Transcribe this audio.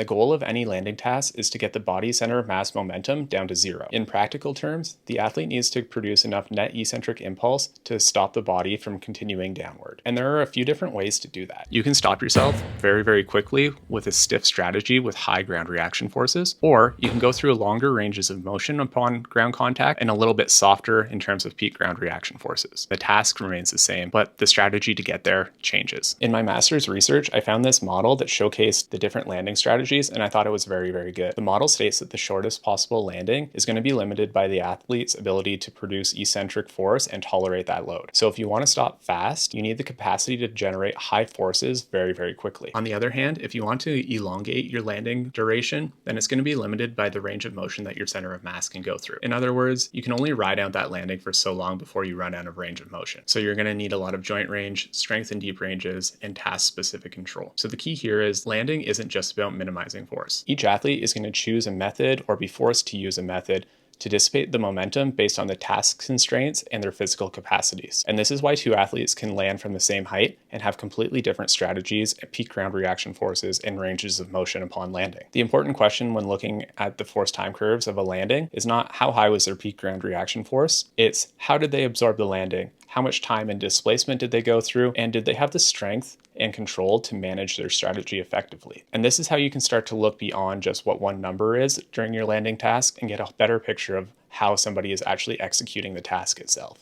The goal of any landing task is to get the body's center of mass momentum down to zero. In practical terms, the athlete needs to produce enough net eccentric impulse to stop the body from continuing downward. And there are a few different ways to do that. You can stop yourself very, very quickly with a stiff strategy with high ground reaction forces, or you can go through longer ranges of motion upon ground contact and a little bit softer in terms of peak ground reaction forces. The task remains the same, but the strategy to get there changes. In my master's research, I found this model that showcased the different landing strategies, and I thought it was very, very good. The model states that the shortest possible landing is going to be limited by the athlete's ability to produce eccentric force and tolerate that load. So if you want to stop fast, you need the capacity to generate high forces very, very quickly. On the other hand, if you want to elongate your landing duration, then it's going to be limited by the range of motion that your center of mass can go through. In other words, you can only ride out that landing for so long before you run out of range of motion. So you're going to need a lot of joint range, strength in deep ranges, and task-specific control. So the key here is landing isn't just about minimizing force. Each athlete is going to choose a method or be forced to use a method to dissipate the momentum based on the task constraints and their physical capacities. And this is why two athletes can land from the same height and have completely different strategies at peak ground reaction forces and ranges of motion upon landing. The important question when looking at the force time curves of a landing is not how high was their peak ground reaction force, it's how did they absorb the landing, how much time and displacement did they go through, and did they have the strength and control to manage their strategy effectively. And this is how you can start to look beyond just what one number is during your landing task and get a better picture of how somebody is actually executing the task itself.